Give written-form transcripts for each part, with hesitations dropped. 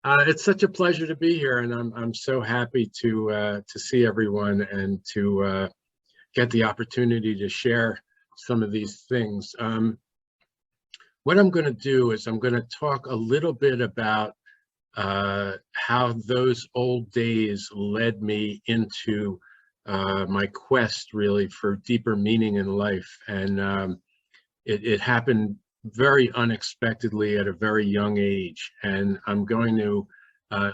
It's such a pleasure to be here, and I'm so happy to see everyone and to get the opportunity to share some of these things. What I'm going to do is I'm going to talk a little bit about how those old days led me into my quest, really, for deeper meaning in life, and it happened very unexpectedly at a very young age, and I'm going to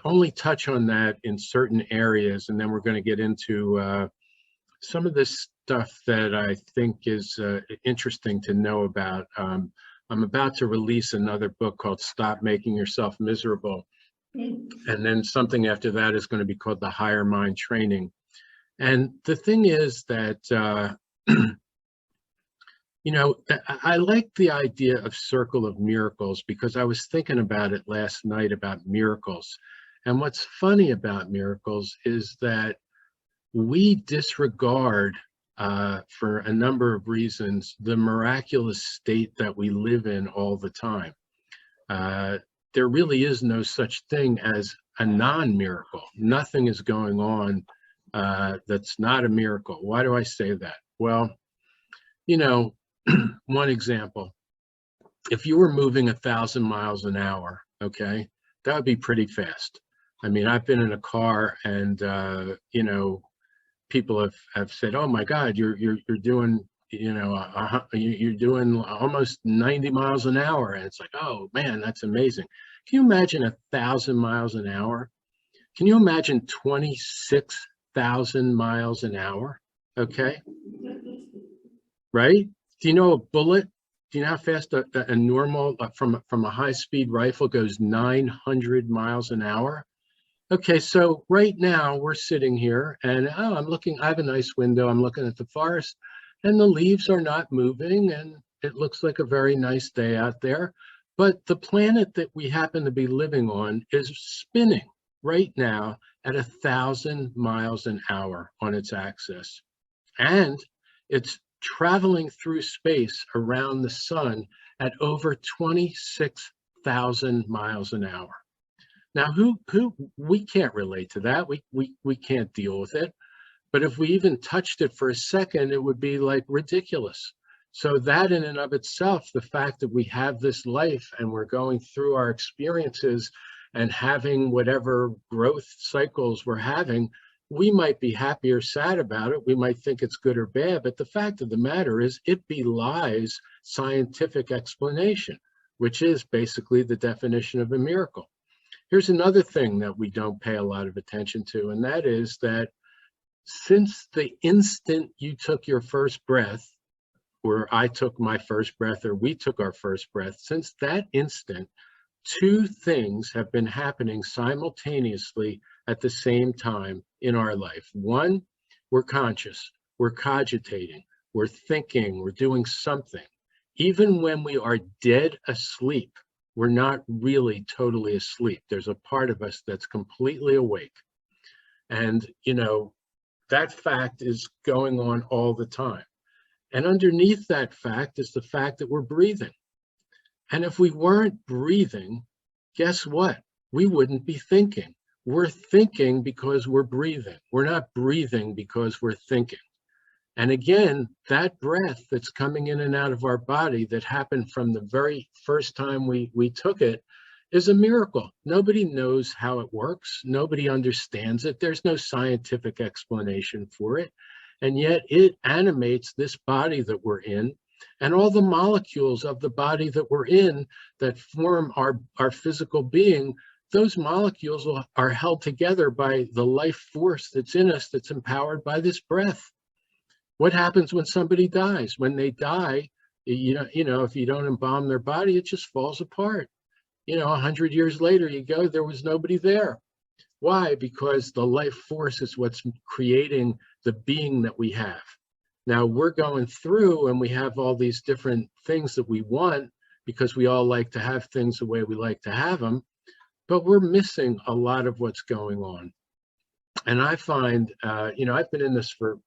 only touch on that in certain areas, and then we're going to get into some of this stuff that I think is interesting to know about. I'm about to release another book called Stop Making Yourself Miserable, and then something after that is going to be called The Higher Mind Training. And the thing is that you know, I like the idea of circle of miracles because I was thinking about it last night about miracles. And what's funny about miracles is that we disregard, for a number of reasons, the miraculous state that we live in all the time. There really is no such thing as a non-miracle. Nothing is going on that's not a miracle. Why do I say that? Well, you know, one example, if you were moving 1,000 miles an hour, okay, that would be pretty fast. I mean, I've been in a car and, people have said, oh my God, you're doing, you're doing almost 90 miles an hour. And it's like, oh man, that's amazing. Can you imagine 1,000 miles an hour? Can you imagine 26,000 miles an hour? Okay, right? Do you know a bullet? Do you know how fast a normal from a high-speed rifle goes? 900 miles an hour. Okay, so right now we're sitting here and I'm looking, I have a nice window, I'm looking at the forest and the leaves are not moving and it looks like a very nice day out there. But the planet that we happen to be living on is spinning right now at 1,000 miles an hour on its axis. And it's traveling through space around the sun at over 26,000 miles an hour. Now, we can't relate to that. We can't deal with it. But if we even touched it for a second, it would be like ridiculous. So that in and of itself, the fact that we have this life and we're going through our experiences and having whatever growth cycles we're having, we might be happy or sad about it. We might think it's good or bad, but the fact of the matter is it belies scientific explanation, which is basically the definition of a miracle. Here's another thing that we don't pay a lot of attention to, and that is that since the instant you took your first breath, or I took my first breath, or we took our first breath, since that instant, two things have been happening simultaneously at the same time in our life. One, we're conscious, we're cogitating, we're thinking, we're doing something. Even when we are dead asleep, we're not really totally asleep. There's a part of us that's completely awake. And, that fact is going on all the time. And underneath that fact is the fact that we're breathing. And if we weren't breathing, guess what? We wouldn't be thinking. We're thinking because we're breathing. We're not breathing because we're thinking. And again, that breath that's coming in and out of our body that happened from the very first time we took it is a miracle. Nobody knows how it works. Nobody understands it. There's no scientific explanation for it. And yet it animates this body that we're in, and all the molecules of the body that we're in that form our physical being. Those molecules are held together by the life force that's in us, that's empowered by this breath. What happens when somebody dies? When they die, if you don't embalm their body, it just falls apart. 100 years later, you go, there was nobody there. Why? Because the life force is what's creating the being that we have. Now we're going through and we have all these different things that we want because we all like to have things the way we like to have them, but we're missing a lot of what's going on. And I find, I've been in this for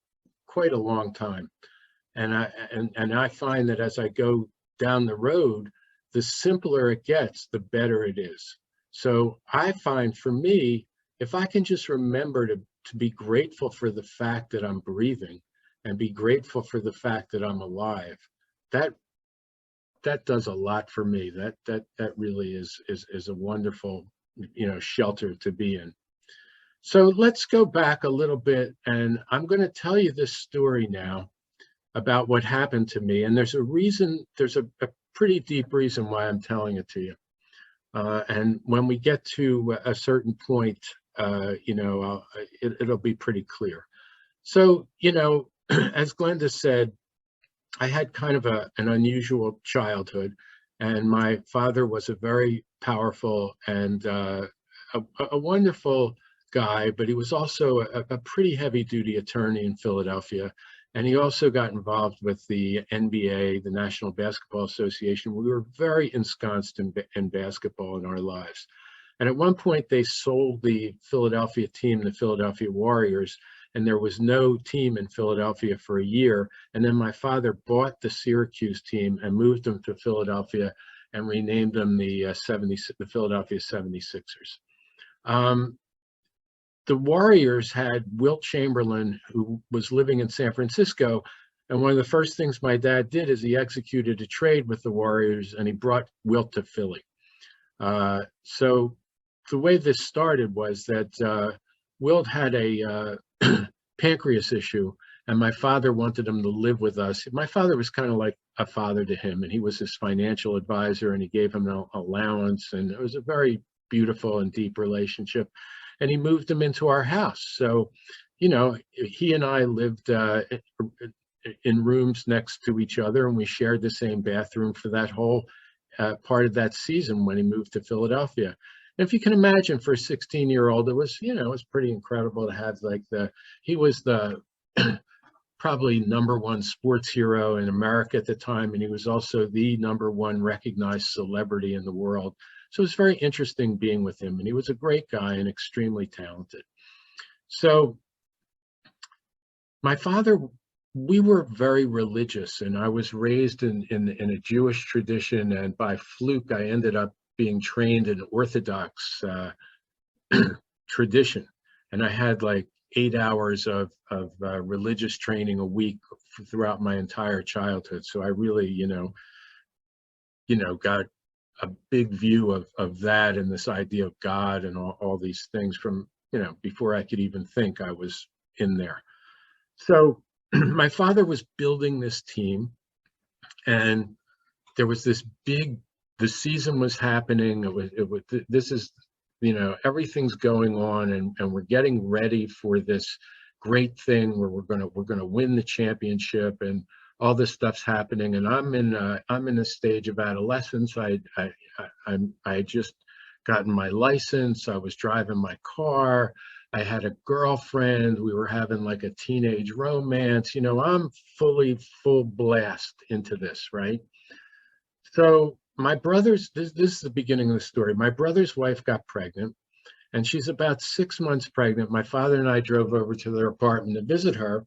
quite a long time. And I find that as I go down the road, the simpler it gets, the better it is. So I find for me, if I can just remember to be grateful for the fact that I'm breathing and be grateful for the fact that I'm alive, that that does a lot for me. That really is a wonderful, shelter to be in. So let's go back a little bit, and I'm going to tell you this story now about what happened to me. And there's a reason, there's a pretty deep reason why I'm telling it to you. And when we get to a certain point, it'll be pretty clear. So, as Glenda said, I had kind of an unusual childhood, and my father was a very powerful and a wonderful guy, but he was also a pretty heavy duty attorney in Philadelphia. And he also got involved with the NBA, the National Basketball Association. We were very ensconced in basketball in our lives. And at one point, they sold the Philadelphia team, the Philadelphia Warriors, and there was no team in Philadelphia for a year. And then my father bought the Syracuse team and moved them to Philadelphia and renamed them the Philadelphia 76ers. The Warriors had Wilt Chamberlain, who was living in San Francisco. And one of the first things my dad did is he executed a trade with the Warriors, and he brought Wilt to Philly. So the way this started was that Wilt had a pancreas issue, and my father wanted him to live with us. My father was kind of like a father to him, and he was his financial advisor, and he gave him an allowance, and it was a very beautiful and deep relationship. And he moved him into our house. So, he and I lived in rooms next to each other, and we shared the same bathroom for that whole part of that season when he moved to Philadelphia. And if you can imagine, for a 16-year-old, it was, it was pretty incredible to have he was the probably #1 sports hero in America at the time, and he was also the #1 recognized celebrity in the world. So it was very interesting being with him, and he was a great guy and extremely talented. So my father, we were very religious, and I was raised in a Jewish tradition, and by fluke, I ended up being trained in Orthodox tradition. And I had like 8 hours of religious training a week throughout my entire childhood. So I really, got a big view of that and this idea of God and all these things from, before I could even think. I was in there. So my father was building this team, and there was this the season was happening. This is, everything's going on, and we're getting ready for this great thing where we're gonna win the championship, and all this stuff's happening. And I'm in a stage of adolescence. I had just gotten my license. I was driving my car. I had a girlfriend. We were having like a teenage romance. I'm full blast into this, right? So my brother's, this is the beginning of the story. My brother's wife got pregnant, and she's about 6 months pregnant. My father and I drove over to their apartment to visit her.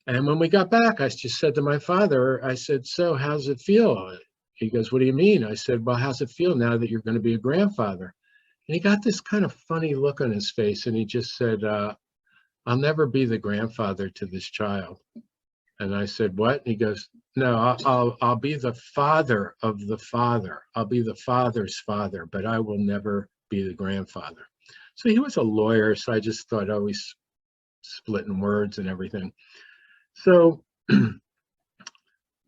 And when we got back, I just said to my father, I said, "So how's it feel?" He goes, "What do you mean?" I said, "Well, how's it feel now that you're going to be a grandfather?" And he got this kind of funny look on his face, and he just said, "I'll never be the grandfather to this child." And I said, "What?" He goes, "No, I'll be the father of the father. I'll be the father's father, but I will never be the grandfather." So he was a lawyer, so I just thought, oh, he's splitting words and everything. So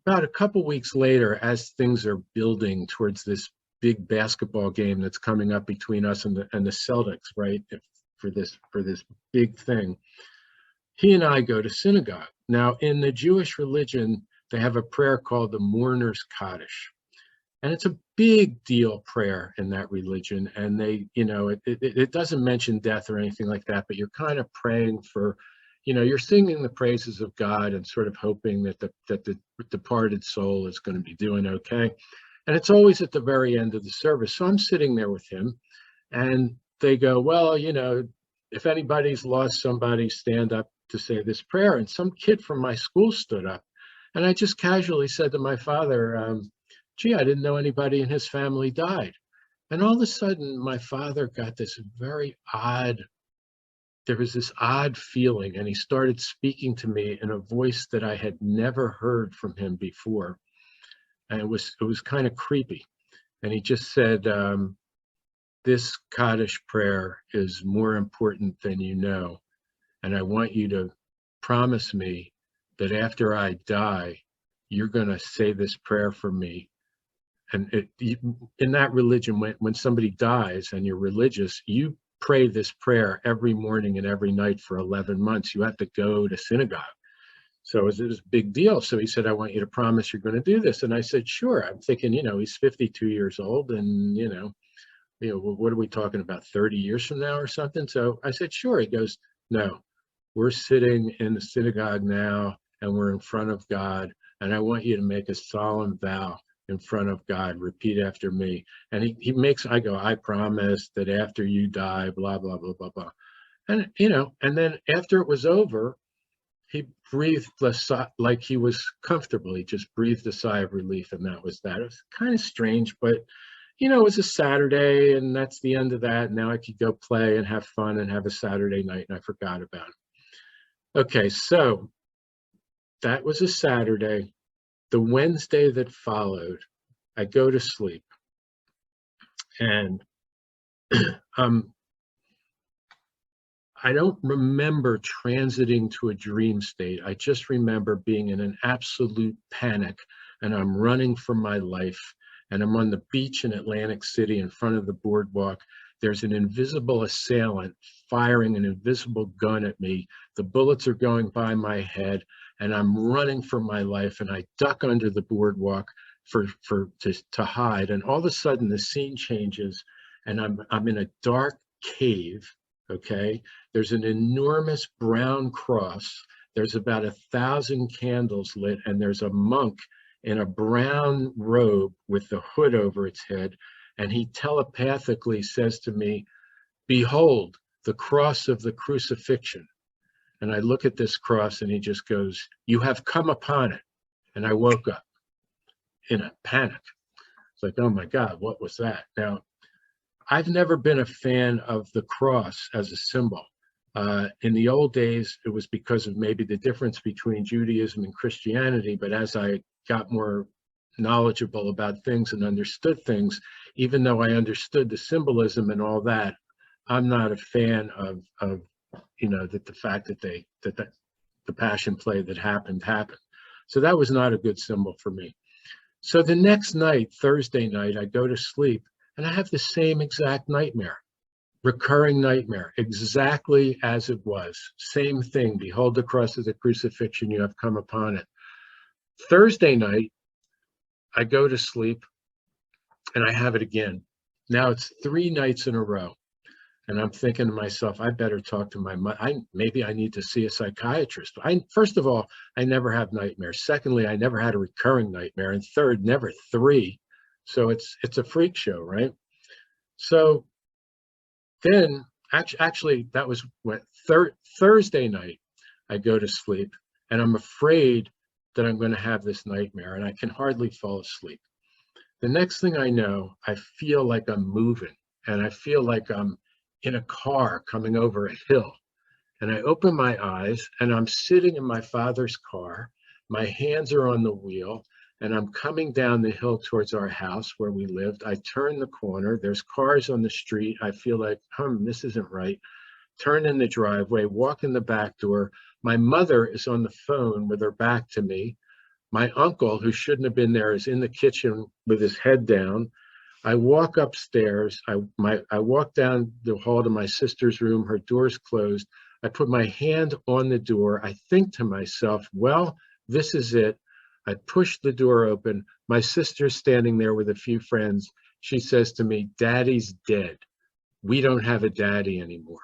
about a couple weeks later, as things are building towards this big basketball game that's coming up between us and the Celtics, right? For this big thing, he and I go to synagogue. Now, in the Jewish religion, they have a prayer called the Mourner's Kaddish. And it's a big deal prayer in that religion. And they, it doesn't mention death or anything like that, but you're kind of praying for, you're singing the praises of God and sort of hoping that the departed soul is going to be doing okay. And it's always at the very end of the service. So I'm sitting there with him, and they go, "Well, if anybody's lost somebody, stand up to say this prayer." And some kid from my school stood up, and I just casually said to my father, "Gee, I didn't know anybody in his family died." And all of a sudden, my father got this very odd, there was this odd feeling, and he started speaking to me in a voice that I had never heard from him before. And it was kind of creepy. And he just said, this Kaddish prayer is more important than you know. And I want you to promise me that after I die, you're going to say this prayer for me. And in that religion, when somebody dies and you're religious, you pray this prayer every morning and every night for 11 months. You have to go to synagogue. So it was a big deal. So he said, I want you to promise you're going to do this. And I said, sure. I'm thinking, he's 52 years old, and, what are we talking about, 30 years from now or something? So I said, sure. He goes, no, we're sitting in the synagogue now, and we're in front of God. And I want you to make a solemn vow in front of God. Repeat after me. And I go, I promise that after you die, blah, blah, blah, blah, blah. And, and then after it was over, he breathed like he was comfortable. He just breathed a sigh of relief, and that was that. It was kind of strange, but it was a Saturday, and that's the end of that. Now I could go play and have fun and have a Saturday night, and I forgot about it. Okay, so that was a Saturday. The Wednesday that followed, I go to sleep, and I don't remember transiting to a dream state. I just remember being in an absolute panic, and I'm running for my life, and I'm on the beach in Atlantic City in front of the boardwalk. There's an invisible assailant firing an invisible gun at me. The bullets are going by my head, and I'm running for my life, and I duck under the boardwalk to hide. And all of a sudden the scene changes, and I'm in a dark cave. Okay, there's an enormous brown cross. There's about 1,000 candles lit, and there's a monk in a brown robe with the hood over its head, and he telepathically says to me, behold, the cross of the crucifixion. And I look at this cross, and he just goes, you have come upon it. And I woke up in a panic. It's like, oh my God, what was that? Now, I've never been a fan of the cross as a symbol. In the old days, it was because of maybe the difference between Judaism and Christianity, but as I got more knowledgeable about things and understood things, even though I understood the symbolism and all that, I'm not a fan of that the fact that the Passion play that happened. So that was not a good symbol for me. So the next night, Thursday night, I go to sleep, and I have the same exact nightmare, recurring nightmare, exactly as it was. Same thing. Behold the cross of the crucifixion, you have come upon it. Thursday night, I go to sleep, and I have it again. Now it's 3 nights in a row. And I'm thinking to myself, I better talk to my mother. Maybe I need to see a psychiatrist. First of all, I never have nightmares. Secondly, I never had a recurring nightmare. And third, never 3. So it's a freak show, right? So then, actually, that was what Thursday night, I go to sleep, and I'm afraid that I'm going to have this nightmare, and I can hardly fall asleep. The next thing I know, I feel like I'm moving, and I feel like I'm in a car coming over a hill. And I open my eyes, and I'm sitting in my father's car. My hands are on the wheel, and I'm coming down the hill towards our house where we lived. I turn the corner. There's cars on the street. I feel like, this isn't right. Turn in the driveway, walk in the back door. My mother is on the phone with her back to me. My uncle, who shouldn't have been there, is in the kitchen with his head down. I walk upstairs. I walk down the hall to my sister's room. Her door's closed. I put my hand on the door. I think to myself, well, this is it. I push the door open. My sister's standing there with a few friends. She says to me, Daddy's dead. We don't have a daddy anymore.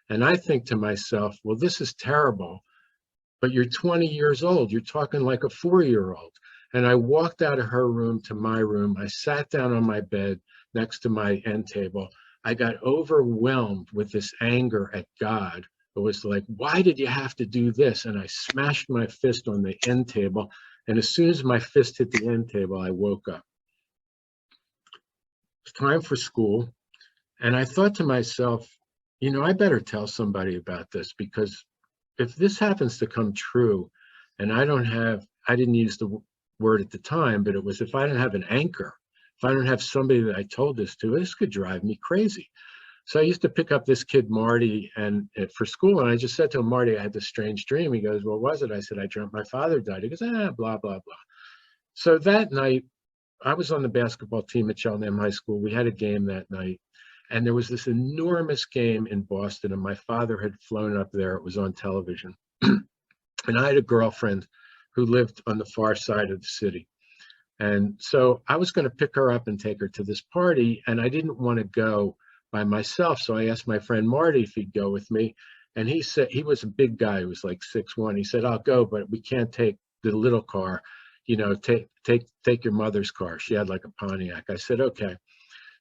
And I think to myself, well, this is terrible, but you're 20 years old. You're talking like a 4-year-old. And I walked out of her room to my room. I sat down on my bed next to my end table. I got overwhelmed with this anger at God. It was like, why did you have to do this? And I smashed my fist on the end table. And as soon as my fist hit the end table, I woke up. It's time for school. And I thought to myself, I better tell somebody about this, because if this happens to come true, and I didn't use the word at the time, but it was, if I don't have an anchor, if I don't have somebody that I told this to, this could drive me crazy. So I used to pick up this kid, Marty, and for school, and I just said to him, Marty, I had this strange dream. He goes, what was it? I said, I dreamt my father died. He goes, blah, blah, blah. So that night, I was on the basketball team at Cheltenham High School. We had a game that night, and there was this enormous game in Boston, and my father had flown up there. It was on television. And I had a girlfriend who lived on the far side of the city. And so I was going to pick her up and take her to this party, and I didn't want to go by myself. So I asked my friend Marty if he'd go with me. And he said, he was a big guy, he was like 6'1". He said, I'll go, but we can't take the little car, take your mother's car. She had like a Pontiac. I said, okay.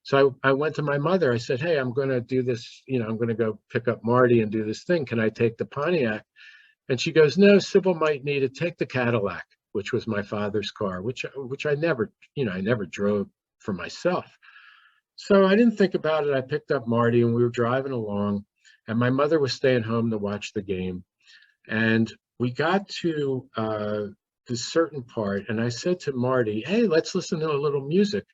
So I went to my mother. I said, hey, I'm going to do this, I'm going to go pick up Marty and do this thing. Can I take the Pontiac? And she goes, no, Sybil might need it. Take the Cadillac, which was my father's car, which I never, I never drove for myself. So I didn't think about it. I picked up Marty and we were driving along, and my mother was staying home to watch the game. And we got to this certain part, and I said to Marty, hey, let's listen to a little music.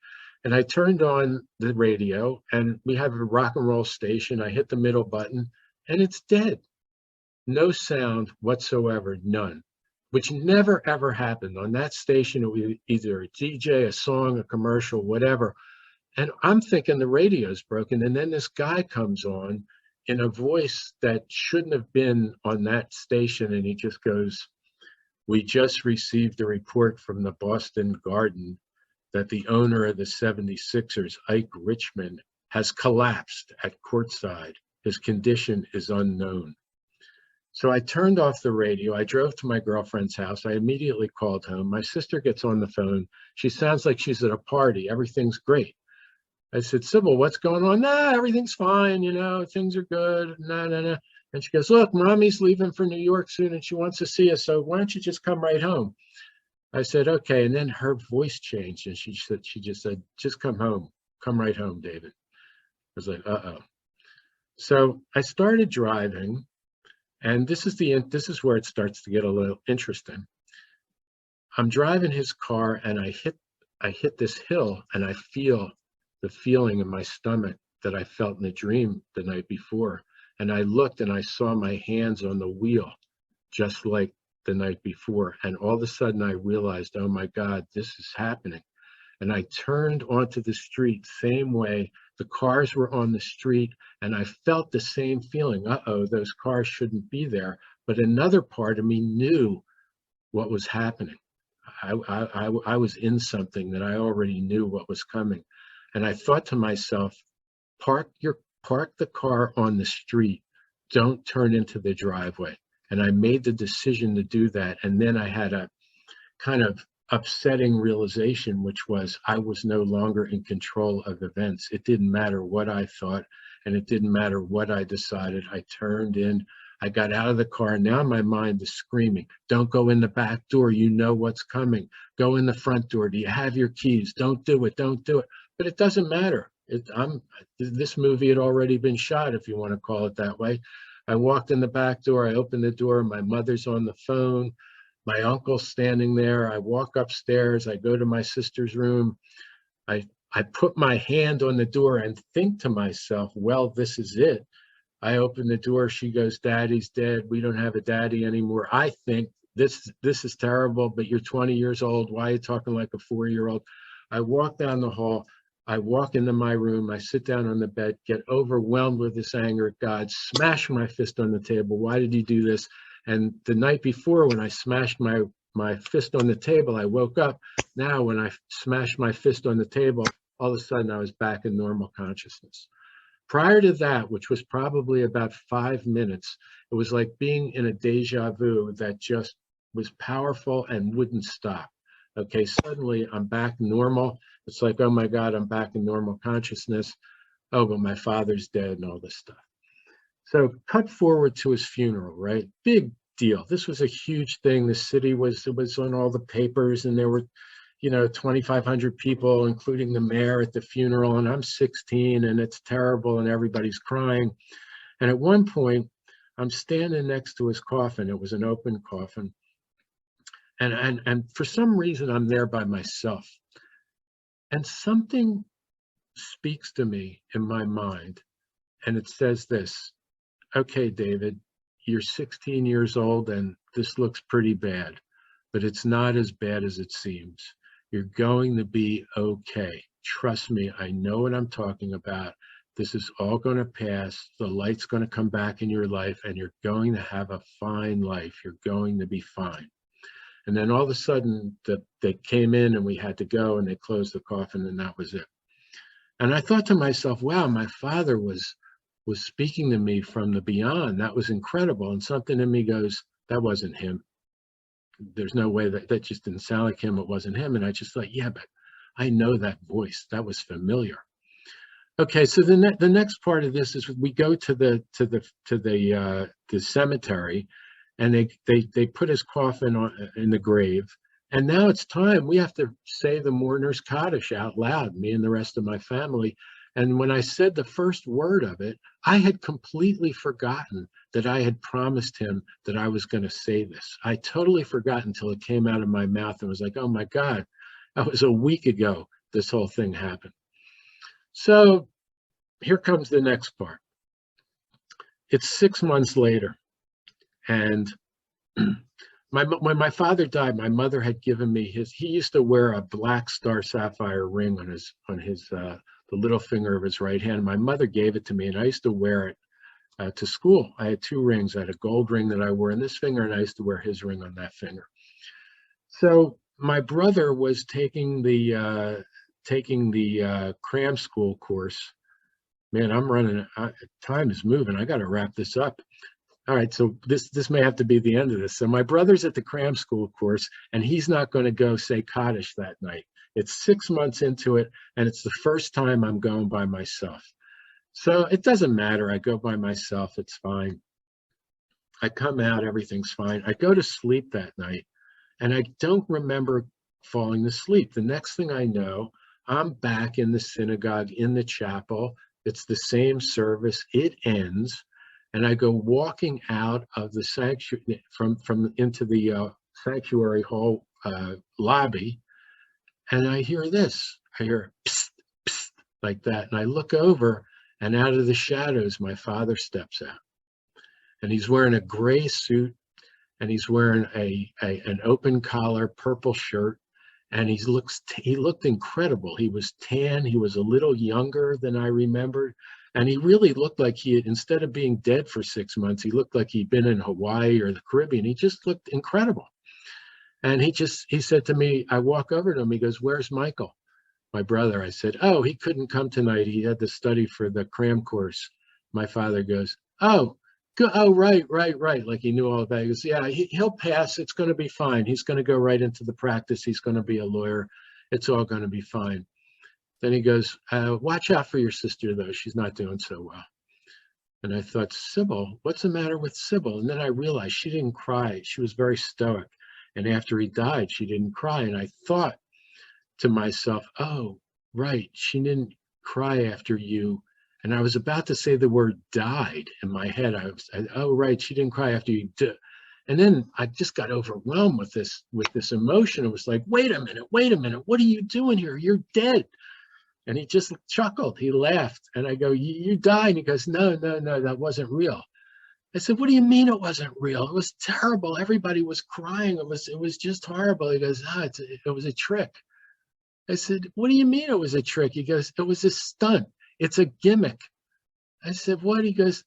And I turned on the radio, and we have a rock and roll station. I hit the middle button, and it's dead. No sound whatsoever, none, which never, ever happened. On that station, it was either a DJ, a song, a commercial, whatever. And I'm thinking the radio's broken. And then this guy comes on in a voice that shouldn't have been on that station. And he just goes, we just received a report from the Boston Garden that the owner of the 76ers, Ike Richman, has collapsed at courtside. His condition is unknown. So I turned off the radio. I drove to my girlfriend's house. I immediately called home. My sister gets on the phone. She sounds like she's at a party. Everything's great. I said, Sybil, what's going on? Nah, everything's fine. Things are good. Nah. And she goes, look, mommy's leaving for New York soon and she wants to see us. So why don't you just come right home? I said, okay. And then her voice changed and she just said, just come home. Come right home, David. I was like, uh-oh. So I started driving, and this is where it starts to get a little interesting. I'm driving his car and I hit this hill, and I feel the feeling in my stomach that I felt in the dream the night before. And I looked and I saw my hands on the wheel, just like the night before. And all of a sudden I realized, oh my God, this is happening. And I turned onto the street, same way. The cars were on the street, and I felt the same feeling. Uh-oh, those cars shouldn't be there. But another part of me knew what was happening. I was in something that I already knew what was coming. And I thought to myself, park the car on the street. Don't turn into the driveway. And I made the decision to do that. And then I had a kind of upsetting realization, which was I was no longer in control of events. It didn't matter what I thought, and it didn't matter what I decided. I turned in, I got out of the car. Now my mind is screaming, don't go in the back door. You know what's coming. Go in the front door. Do you have your keys? Don't do it. Don't do it. But it doesn't matter. This movie had already been shot, if you want to call it that way. I walked in the back door. I opened the door. My mother's on the phone. My uncle's standing there. I walk upstairs. I go to my sister's room. I put my hand on the door and think to myself, well, this is it. I open the door. She goes, Daddy's dead. We don't have a daddy anymore. I think this is terrible, but you're 20 years old. Why are you talking like a 4-year-old? I walk down the hall. I walk into my room. I sit down on the bed, get overwhelmed with this anger at God, smash my fist on the table. Why did he do this? And the night before, when I smashed my fist on the table, I woke up. Now, when I smashed my fist on the table, all of a sudden I was back in normal consciousness. Prior to that, which was probably about 5 minutes, it was like being in a deja vu that just was powerful and wouldn't stop. Okay, suddenly I'm back normal. It's like, oh my God, I'm back in normal consciousness. Oh, but my father's dead and all this stuff. So cut forward to his funeral, right? Big deal. This was a huge thing. The city it was on all the papers, and there were, 2,500 people, including the mayor at the funeral, and I'm 16, and it's terrible, and everybody's crying. And at one point, I'm standing next to his coffin. It was an open coffin. And for some reason, I'm there by myself. And something speaks to me in my mind, and it says this: okay, David, you're 16 years old, and this looks pretty bad, but it's not as bad as it seems. You're going to be okay. Trust me, I know what I'm talking about. This is all going to pass. The light's going to come back in your life, and you're going to have a fine life. You're going to be fine. And then all of a sudden, they came in, and we had to go, and they closed the coffin, and that was it. And I thought to myself, wow, my father was speaking to me from the beyond. That was incredible. And something in me goes, that wasn't him. There's no way that just didn't sound like him. It wasn't him. And I just thought, yeah, but I know that voice. That was familiar. Okay, so the next part of this is we go to the cemetery, and they put his coffin in the grave. And now it's time. We have to say the mourner's Kaddish out loud, me and the rest of my family. And when I said the first word of it, I had completely forgotten that I had promised him that I was going to say this. I totally forgot until it came out of my mouth and was like, oh my God, that was a week ago this whole thing happened. So here comes the next part. It's 6 months later, and when my father died, my mother had given me he used to wear a black star sapphire ring on the little finger of his right hand. My mother gave it to me, and I used to wear it to school. I had 2 rings. I had a gold ring that I wore in this finger, and I used to wear his ring on that finger. So my brother was taking the cram school course. Man, I'm running. Time is moving. I got to wrap this up. All right, so this may have to be the end of this. So my brother's at the cram school course, and he's not going to go say Kaddish that night. It's 6 months into it, and it's the first time I'm going by myself. So it doesn't matter. I go by myself. It's fine. I come out. Everything's fine. I go to sleep that night, and I don't remember falling asleep. The next thing I know, I'm back in the synagogue, in the chapel. It's the same service. It ends. And I go walking out of the sanctuary from into the sanctuary hall lobby, and I hear this. I hear psst, psst, like that, and I look over, and out of the shadows, my father steps out, and he's wearing a gray suit, and he's wearing an open collar purple shirt, and he looked incredible. He was tan. He was a little younger than I remembered. And he really looked like instead of being dead for 6 months, he looked like he'd been in Hawaii or the Caribbean. He just looked incredible. And he said to me, I walk over to him, he goes, where's Michael, my brother? I said, oh, he couldn't come tonight. He had to study for the cram course. My father goes, oh, right. Like he knew all about it. He goes, yeah, he'll pass. It's going to be fine. He's going to go right into the practice. He's going to be a lawyer. It's all going to be fine. Then he goes, watch out for your sister, though. She's not doing so well. And I thought, Sybil, what's the matter with Sybil? And then I realized she didn't cry. She was very stoic. And after he died, she didn't cry. And I thought to myself, oh, right, she didn't cry after you. And I was about to say the word died in my head. Oh, right, she didn't cry after you. And then I just got overwhelmed with this emotion. It was like, wait a minute, what are you doing here? You're dead. And he just chuckled. He laughed. And I go, you died? And he goes, no, that wasn't real. I said, what do you mean it wasn't real? It was terrible. Everybody was crying. It was just horrible. He goes, it was a trick. I said, what do you mean it was a trick? He goes, it was a stunt. It's a gimmick. I said, what? He goes,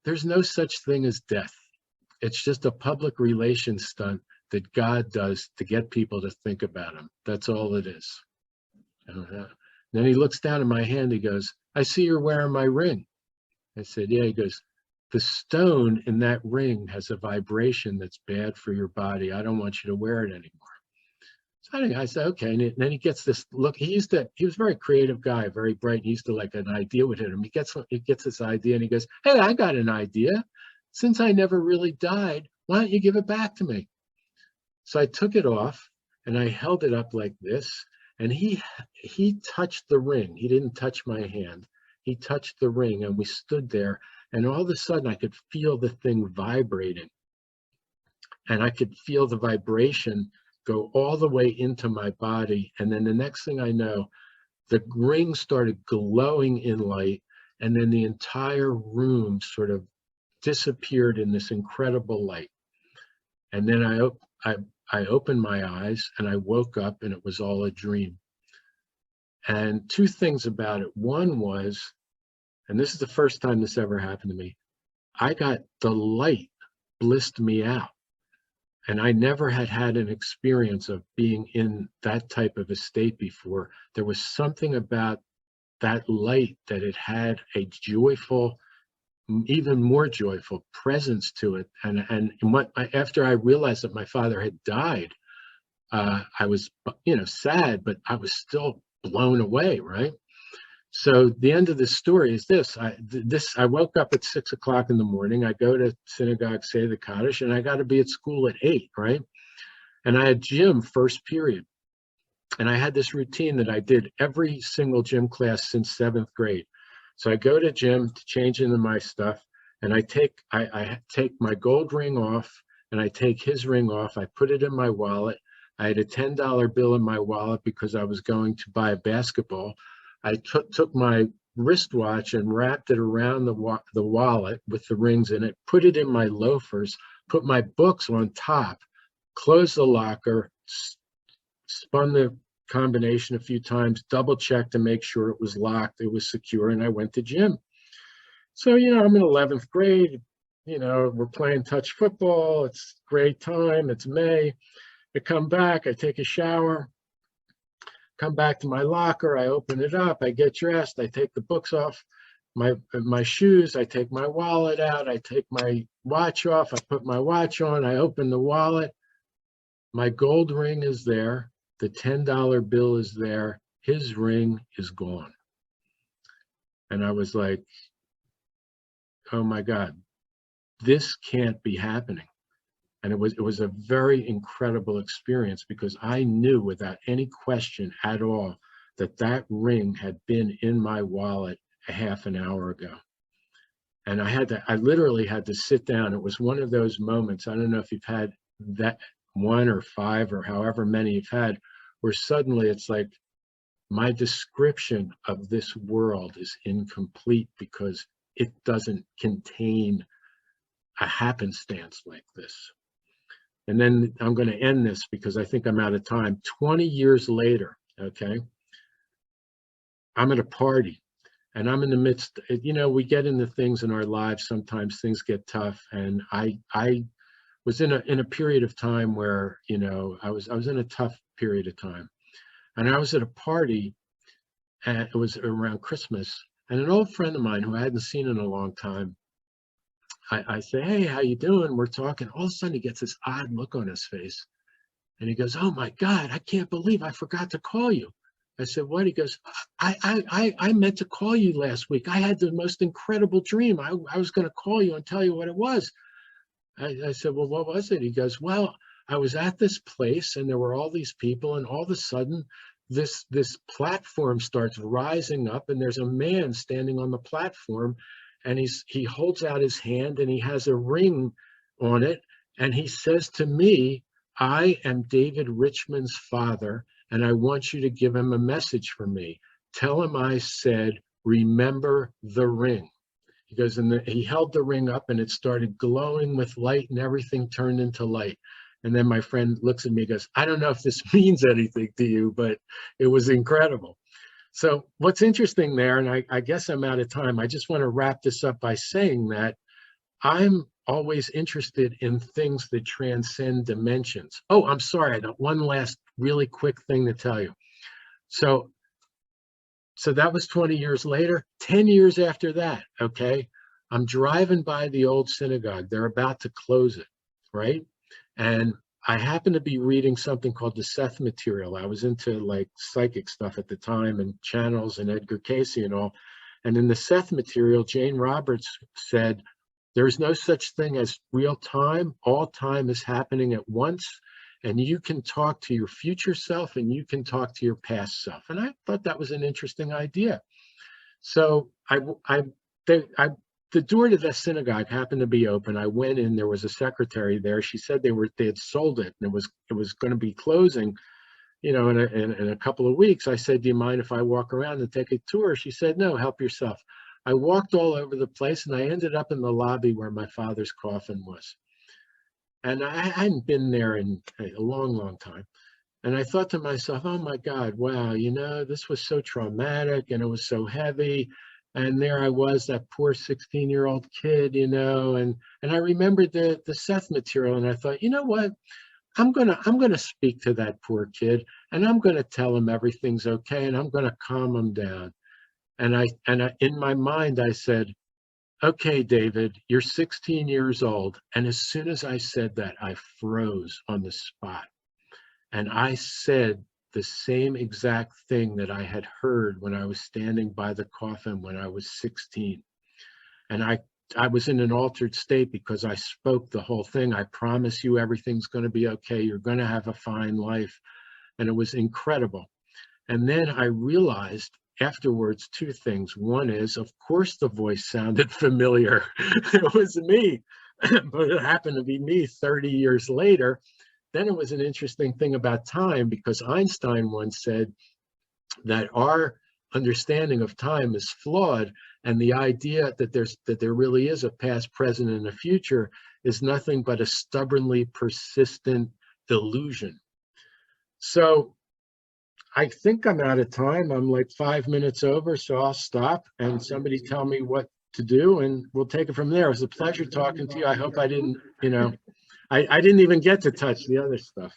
there's no such thing as death. It's just a public relations stunt that God does to get people to think about him. That's all it is. Then he looks down at my hand. He goes, I see you're wearing my ring. I said, yeah. He goes, the stone in that ring has a vibration that's bad for your body. I don't want you to wear it anymore. So I said, okay. And then he gets this look. He was a very creative guy, very bright. He used to like an idea would hit him. He gets this idea and he goes, hey, I got an idea. Since I never really died, why don't you give it back to me? So I took it off. and I held it up like this, and he touched the ring. He didn't touch my hand. He touched the ring, and we stood there, and all of a sudden I could feel the thing vibrating, and I could feel the vibration go all the way into my body. And then the next thing I know, the ring started glowing in light, and then the entire room sort of disappeared in this incredible light. And then I opened my eyes and I woke up, and it was all a dream. And two things about it. One was, and this is the first time this ever happened to me, I got the light blissed me out. And I never had an experience of being in that type of a state before. There was something about that light that it had a joyful, even more joyful presence to it. And after I realized that my father had died, I was, sad, but I was still blown away, right? So the end of the story is this. I woke up at 6 o'clock in the morning. I go to synagogue, say the Kaddish, and I got to be at school at 8, right? And I had gym first period. And I had this routine that I did every single gym class since 7th grade. So I go to gym to change into my stuff, and I take my gold ring off, and I take his ring off. I put it in my wallet. I had a $10 bill in my wallet because I was going to buy a basketball. I took my wristwatch and wrapped it around the wallet with the rings in it, put it in my loafers, put my books on top, closed the locker, spun the combination a few times, double checked to make sure it was locked, it was secure, and I went to gym. So, I'm in 11th grade, we're playing touch football. It's great time. It's May. I come back, I take a shower, come back to my locker, I open it up, I get dressed, I take the books off, my shoes, I take my wallet out, I take my watch off, I put my watch on, I open the wallet, my gold ring is there, the $10 bill is there, his ring is gone. And I was like, oh my God, this can't be happening. And it was a very incredible experience, because I knew without any question at all that ring had been in my wallet a half an hour ago. And I literally had to sit down. It was one of those moments, I don't know if you've had that, one or five or however many you've had, where suddenly it's like, my description of this world is incomplete because it doesn't contain a happenstance like this. And then I'm going to end this because I think I'm out of time. 20 years later, okay, I'm at a party, and I'm in the midst, we get into things in our lives. Sometimes things get tough. And I was in a period of time where, I was in a tough period of time. And I was at a party, and it was around Christmas. And an old friend of mine who I hadn't seen in a long time, I say, hey, how you doing? We're talking. All of a sudden, he gets this odd look on his face. And he goes, oh, my God, I can't believe I forgot to call you. I said, what? He goes, I meant to call you last week. I had the most incredible dream. I was going to call you and tell you what it was. I said, well, what was it? He goes, well, I was at this place, and there were all these people. And all of a sudden, this platform starts rising up, and there's a man standing on the platform. And he holds out his hand, and he has a ring on it. And he says to me, I am David Richman's father, and I want you to give him a message for me. Tell him I said, remember the ring. He goes, and he held the ring up, and it started glowing with light, and everything turned into light. And then my friend looks at me and goes, I don't know if this means anything to you, but it was incredible. So what's interesting there, and I guess I'm out of time, I just want to wrap this up by saying that I'm always interested in things that transcend dimensions. Oh, I'm sorry, I got one last really quick thing to tell you. So that was 20 years later. 10 years after that, okay, I'm driving by the old synagogue. They're about to close it, right? And I happened to be reading something called the Seth material. I was into like psychic stuff at the time, and channels and Edgar Cayce and all. And in the Seth material, Jane Roberts said, there is no such thing as real time. All time is happening at once. and you can talk to your future self and you can talk to your past self. And I thought that was an interesting idea. So the door to the synagogue happened to be open. I went in, there was a secretary there. She said they had sold it and it was going to be closing, in a couple of weeks. I said, do you mind if I walk around and take a tour? She said, no, help yourself. I walked all over the place and I ended up in the lobby where my father's coffin was. And I hadn't been there in a long, long time. And I thought to myself, oh my God, wow, this was so traumatic and it was so heavy. And there I was, that poor 16-year-old kid, and I remembered the Seth material. And I thought, you know what? I'm gonna speak to that poor kid and I'm gonna tell him everything's okay and I'm gonna calm him down. And I in my mind, I said, okay, David, you're 16 years old. And as soon as I said that, I froze on the spot. And I said the same exact thing that I had heard when I was standing by the coffin when I was 16. And I was in an altered state because I spoke the whole thing. I promise you everything's going to be okay. You're going to have a fine life. And it was incredible. And then I realized afterwards two things. One is, of course, the voice sounded familiar. It was me, but it happened to be me 30 years later. Then it was an interesting thing about time, because Einstein once said that our understanding of time is flawed, and the idea that there really is a past, present, and a future is nothing but a stubbornly persistent illusion. So I think I'm out of time. I'm like 5 minutes over, so I'll stop and somebody tell me what to do and we'll take it from there. It was a pleasure talking to you. I hope I didn't, I didn't even get to touch the other stuff.